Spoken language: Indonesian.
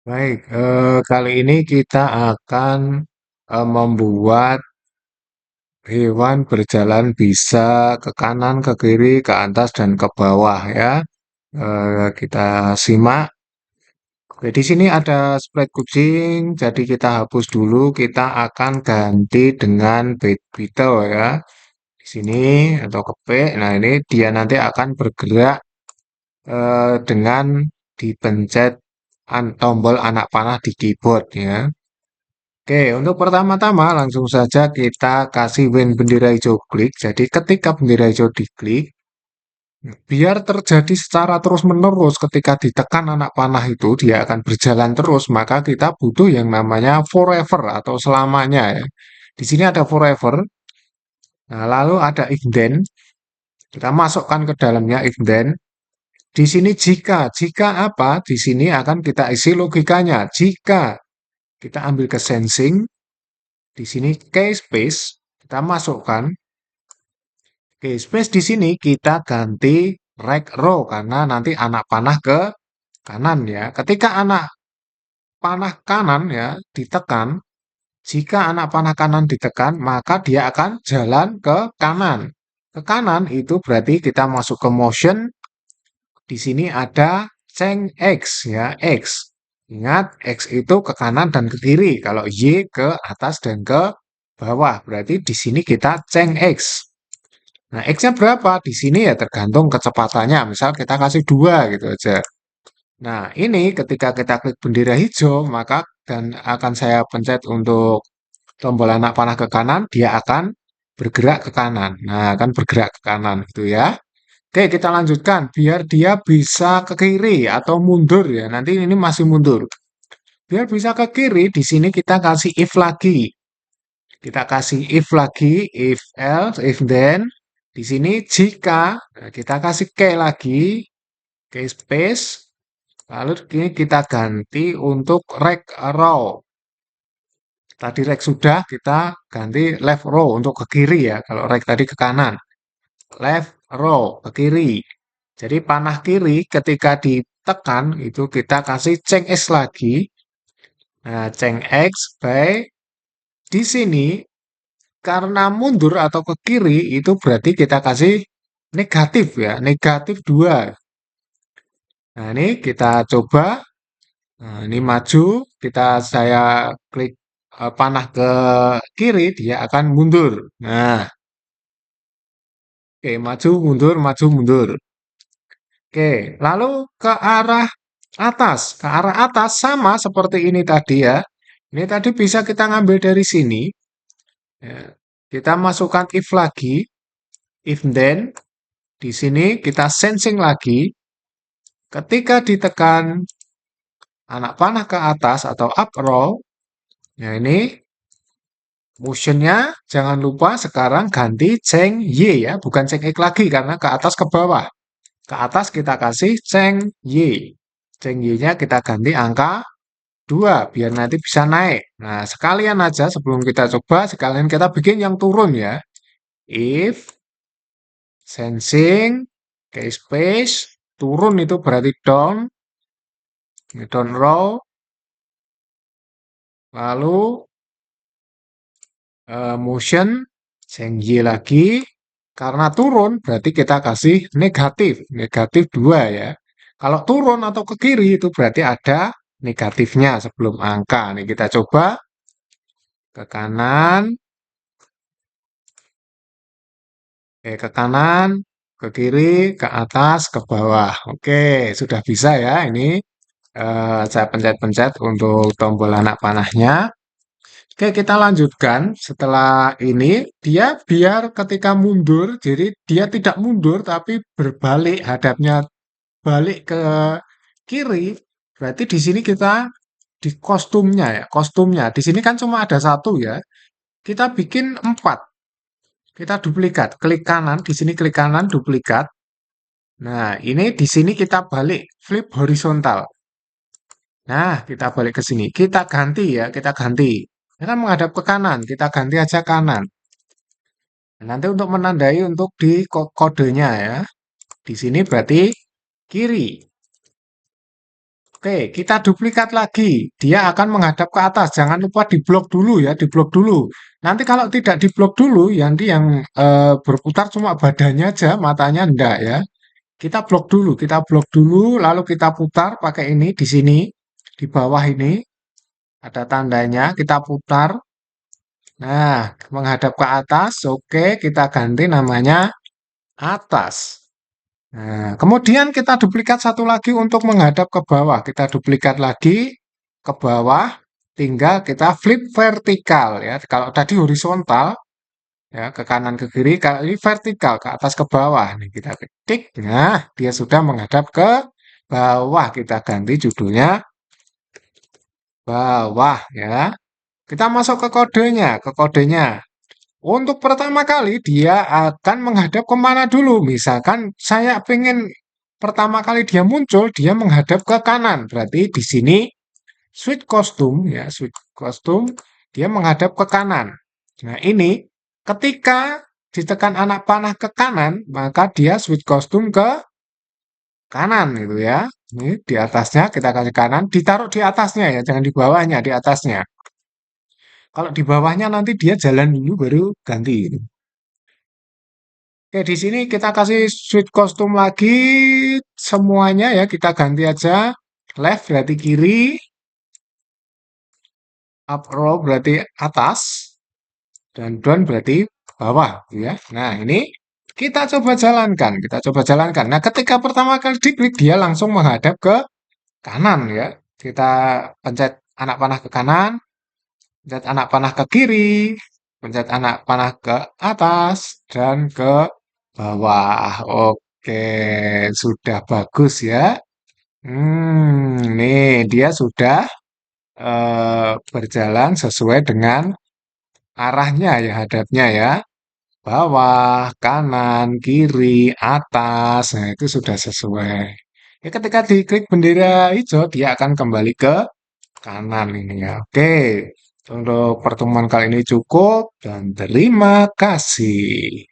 Baik, kali ini kita akan membuat hewan berjalan bisa ke kanan, ke kiri, ke atas, dan ke bawah ya. Kita simak. Oke, di sini ada sprite kucing, jadi kita hapus dulu. Kita akan ganti dengan beetle ya. Di sini atau kepik. Nah, ini dia nanti akan bergerak dengan dipencet tombol anak panah di keyboard ya. Oke, untuk pertama-tama langsung saja kita kasih bendera hijau klik. Jadi ketika bendera hijau diklik, biar terjadi secara terus-menerus ketika ditekan anak panah itu, dia akan berjalan terus, maka kita butuh yang namanya forever atau selamanya ya. Di sini ada forever, nah lalu ada if then, kita masukkan ke dalamnya if then. Di sini jika apa? Di sini akan kita isi logikanya. Jika kita ambil ke sensing, di sini case space, kita masukkan. Oke, space di sini kita ganti right row karena nanti anak panah ke kanan ya. Ketika anak panah kanan ya ditekan, jika anak panah kanan ditekan, maka dia akan jalan ke kanan. Ke kanan itu berarti kita masuk ke motion. Di sini ada change X ya, X. Ingat, X itu ke kanan dan ke kiri. Kalau Y ke atas dan ke bawah. Berarti di sini kita change X. Nah, X-nya berapa? Di sini ya tergantung kecepatannya. Misal kita kasih 2 gitu aja. Nah, ini ketika kita klik bendera hijau, maka dan akan saya pencet untuk tombol anak panah ke kanan, dia akan bergerak ke kanan. Nah, akan bergerak ke kanan gitu ya. Oke, kita lanjutkan biar dia bisa ke kiri atau mundur ya. Nanti ini masih mundur. Biar bisa ke kiri, di sini kita kasih if lagi. Kita kasih if lagi, if else, if then. Di sini jika, nah, kita kasih lagi, space. Lalu ini kita ganti untuk right row. Tadi right sudah, kita ganti left row untuk ke kiri ya. Kalau right tadi ke kanan. Left row ke kiri. Jadi panah kiri ketika ditekan itu kita kasih change X lagi. Nah, change X by di sini karena mundur atau ke kiri itu berarti kita kasih negatif ya, negatif 2. Nah, ini kita coba. Nah, ini maju, saya klik panah ke kiri, dia akan mundur. Nah, oke, maju, mundur, maju, mundur. Oke, lalu ke arah atas. Ke arah atas sama seperti ini tadi ya. Ini tadi bisa kita ngambil dari sini. Ya. Kita masukkan if lagi, if then. Di sini kita sensing lagi. Ketika ditekan anak panah ke atas atau up roll, ya ini motionnya jangan lupa sekarang ganti ceng Y ya, bukan ceng X lagi karena ke atas ke bawah. Ke atas kita kasih ceng Y. Ceng Y-nya kita ganti angka 2 biar nanti bisa naik. Nah, sekalian aja sebelum kita coba, sekalian kita bikin yang turun ya. If sensing case space turun itu berarti down, down row, lalu motion ceng Y lagi. Karena turun berarti kita kasih negatif, negatif 2 ya. Kalau turun atau ke kiri itu berarti ada negatifnya sebelum angka. Nih kita coba ke kanan, ke kanan, ke kiri, ke atas, ke bawah. Oke, sudah bisa ya. Ini saya pencet-pencet untuk tombol anak panahnya. Oke, kita lanjutkan. Setelah ini, dia biar ketika mundur, jadi dia tidak mundur tapi berbalik hadapnya balik ke kiri, berarti di sini kita di kostumnya ya, kostumnya. Di sini kan cuma ada satu ya. Kita bikin 4. Kita duplikat, klik kanan, di sini klik kanan, duplikat. Nah, ini di sini kita balik, flip horizontal. Nah, kita balik ke sini. Kita ganti ya, kita ganti. Ini kan menghadap ke kanan, kita ganti aja kanan. Nanti untuk menandai untuk di kodenya ya. Di sini berarti kiri. Oke, kita duplikat lagi. Dia akan menghadap ke atas. Jangan lupa diblok dulu ya, diblok dulu. Nanti kalau tidak diblok dulu, nanti yang berputar cuma badannya aja, matanya enggak ya. Kita blok dulu, lalu kita putar pakai ini di sini, di bawah ini ada tandanya. Kita putar. Nah, menghadap ke atas. Oke, kita ganti namanya atas. Nah, kemudian kita duplikat satu lagi untuk menghadap ke bawah. Kita duplikat lagi ke bawah, tinggal kita flip vertikal ya. Kalau tadi horizontal ya ke kanan ke kiri, kalau ini vertikal ke atas ke bawah. Nih kita ketik, nah dia sudah menghadap ke bawah. Kita ganti judulnya bawah ya. Kita masuk ke kodenya. Untuk pertama kali dia akan menghadap kemana dulu? Misalkan saya pengen pertama kali dia muncul, dia menghadap ke kanan. Berarti di sini switch kostum ya, switch kostum dia menghadap ke kanan. Nah ini ketika ditekan anak panah ke kanan, maka dia switch kostum ke kanan gitu ya. Ini di atasnya kita kasih kanan, ditaruh di atasnya ya, jangan di bawahnya, di atasnya. Kalau di bawahnya nanti dia jalan dulu baru ganti. Oke, di sini kita kasih switch kostum lagi semuanya ya, kita ganti aja. Left berarti kiri, up row berarti atas, dan down berarti bawah ya. Nah, ini kita coba jalankan. Nah, ketika pertama kali diklik dia langsung menghadap ke kanan ya. Kita pencet anak panah ke kanan, pencet anak panah ke kiri, pencet anak panah ke atas dan ke bawah. Oke, sudah bagus ya. Nih dia sudah berjalan sesuai dengan arahnya ya, hadapnya ya. Bawah, kanan, kiri, atas. Nah, itu sudah sesuai. Ya, ketika diklik bendera hijau, dia akan kembali ke kanan ini ya. Oke, untuk pertemuan kali ini cukup dan terima kasih.